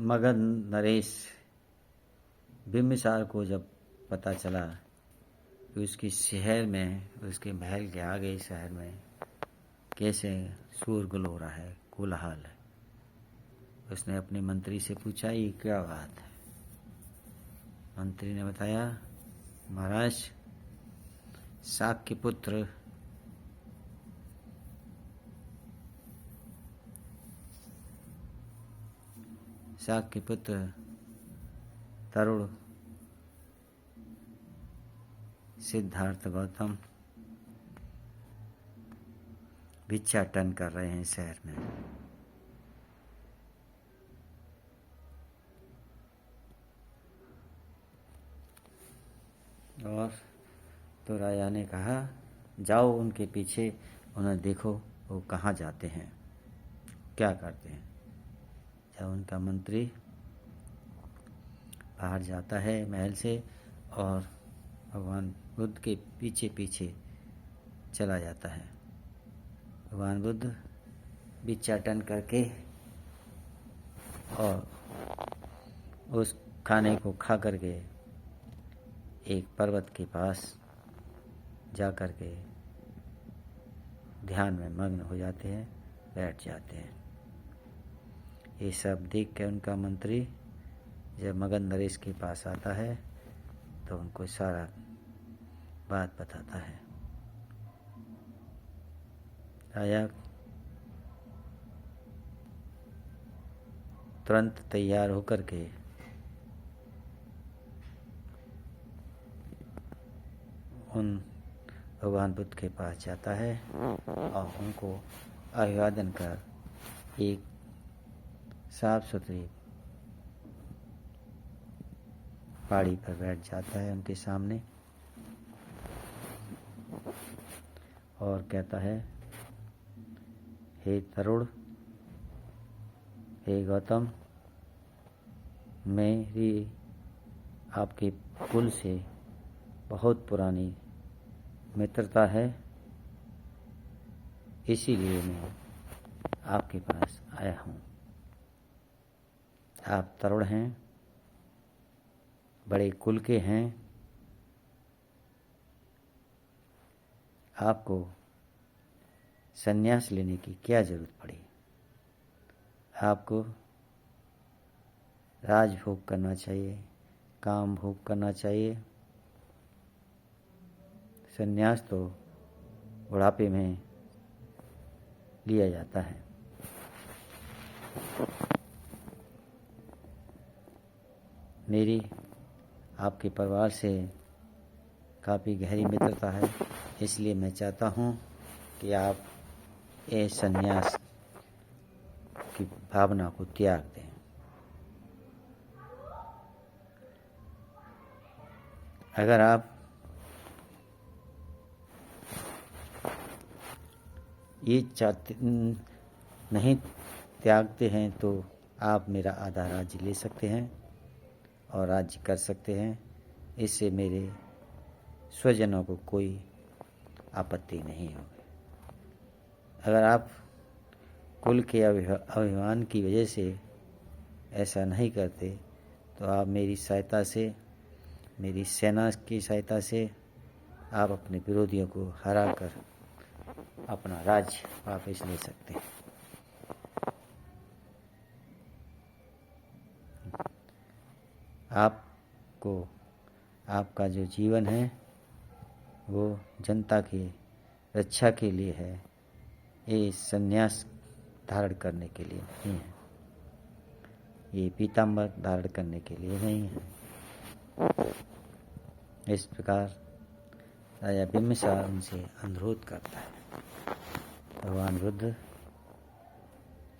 मगध नरेश बिम्बिसार को जब पता चला कि उसकी शहर में, उसके महल के आगे शहर में कैसे शोरगुल हो रहा है, कोलाहल है, उसने अपने मंत्री से पूछा ये क्या बात है। मंत्री ने बताया, महाराज शाक के पुत्र तरुण सिद्धार्थ गौतम भिक्षाटन कर रहे हैं शहर में। और तो राजा ने कहा, जाओ उनके पीछे, उन्हें देखो वो कहाँ जाते हैं, क्या करते हैं। जब उनका मंत्री बाहर जाता है महल से और भगवान बुद्ध के पीछे पीछे चला जाता है। भगवान बुद्ध भिक्षाटन करके और उस खाने को खा करके एक पर्वत के पास जा कर के ध्यान में मग्न हो जाते हैं, बैठ जाते हैं। ये सब देख के उनका मंत्री जब मगध नरेश के पास आता है तो उनको सारा बात बताता है। राजा तुरंत तैयार होकर के उन भगवान बुद्ध के पास जाता है और उनको अभिवादन कर एक साफ सुथरी पहाड़ी पर बैठ जाता है उनके सामने और कहता है, हे तरुण, हे गौतम, मेरी आपके कुल से बहुत पुरानी मित्रता है, इसीलिए मैं आपके पास आया हूँ। आप तरुण हैं, बड़े कुल के हैं, आपको संन्यास लेने की क्या जरूरत पड़ी। आपको राजभोग करना चाहिए, काम भोग करना चाहिए। संन्यास तो बुढ़ापे में लिया जाता है। मेरी आपके परिवार से काफ़ी गहरी मित्रता है, इसलिए मैं चाहता हूँ कि आप ये संन्यास की भावना को त्याग दें। अगर आप ये चाहते नहीं त्यागते हैं तो आप मेरा आधा राज्य ले सकते हैं और राज्य कर सकते हैं। इससे मेरे स्वजनों को कोई आपत्ति नहीं होगी। अगर आप कुल के अभिमान की वजह से ऐसा नहीं करते तो आप मेरी सहायता से, मेरी सेना की सहायता से आप अपने विरोधियों को हरा कर अपना राज्य वापस ले सकते हैं। आपको आपका जो जीवन है वो जनता की रक्षा के लिए है, ये संन्यास धारण करने के लिए नहीं है, ये पीताम्बर धारण करने के लिए नहीं है। इस प्रकार राजा बिम्बिसार उनसे अनुरोध करता है। भगवान बुद्ध,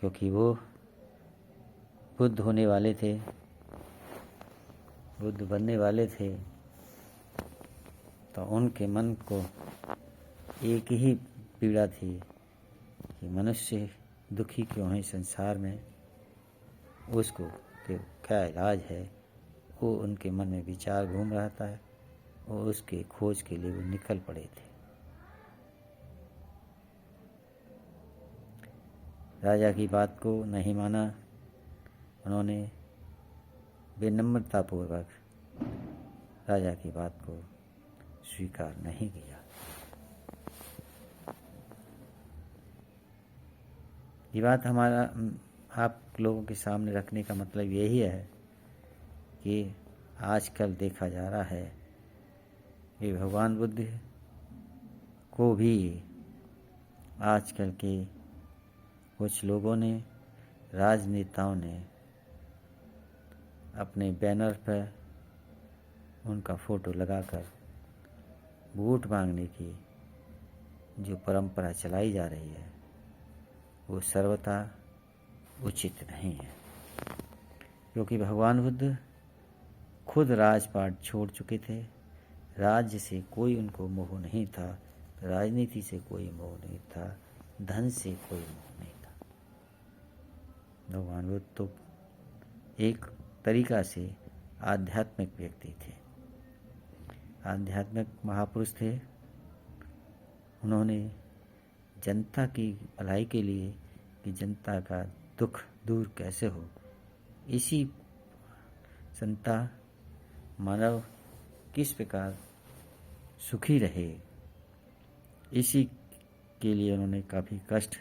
क्योंकि वो बुद्ध होने वाले थे, बुद्ध बनने वाले थे, तो उनके मन को एक ही पीड़ा थी कि मनुष्य दुखी क्यों है संसार में, उसको क्या इलाज है, वो उनके मन में विचार घूम रहा था और उसके खोज के लिए वो निकल पड़े थे। राजा की बात को नहीं माना, उन्होंने विनम्रतापूर्वक राजा की बात को स्वीकार नहीं किया। ये बात हमारा आप लोगों के सामने रखने का मतलब यही है कि आजकल देखा जा रहा है कि भगवान बुद्ध को भी आजकल के कुछ लोगों ने, राजनेताओं ने अपने बैनर पर उनका फ़ोटो लगाकर वोट मांगने की जो परंपरा चलाई जा रही है वो सर्वथा उचित नहीं है, क्योंकि भगवान बुद्ध खुद राजपाट छोड़ चुके थे। राज्य से कोई उनको मोह नहीं था, राजनीति से कोई मोह नहीं था, धन से कोई मोह नहीं था। भगवान बुद्ध तो एक तरीका से आध्यात्मिक व्यक्ति थे, आध्यात्मिक महापुरुष थे। उन्होंने जनता की भलाई के लिए कि जनता का दुख दूर कैसे हो, इसी जनता मानव किस प्रकार सुखी रहे, इसी के लिए उन्होंने काफ़ी कष्ट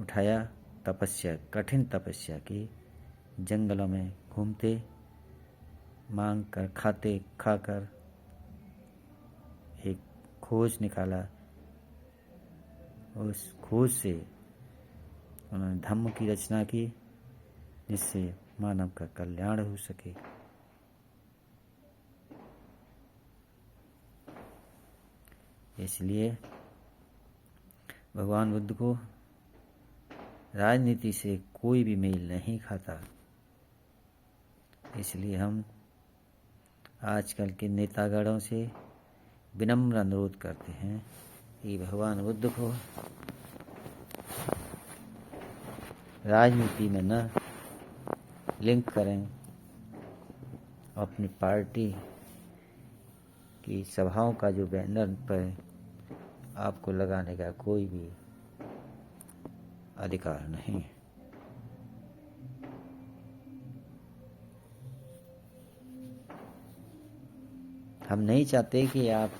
उठाया, तपस्या, कठिन तपस्या की, जंगलों में घूमते, मांग कर खाकर एक खोज निकाला। उस खोज से उन्होंने धम्म की रचना की, जिससे मानव का कल्याण हो सके। इसलिए भगवान बुद्ध को राजनीति से कोई भी मेल नहीं खाता। इसलिए हम आजकल के नेतागणों से विनम्र अनुरोध करते हैं कि भगवान बुद्ध को राजनीति में न लिंक करें। अपनी पार्टी की सभाओं का जो बैनर पर आपको लगाने का कोई भी अधिकार नहीं है। हम नहीं चाहते कि आप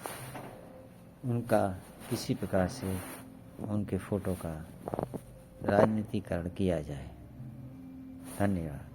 उनका किसी प्रकार से उनके फोटो का राजनीतिकरण किया जाए। धन्यवाद।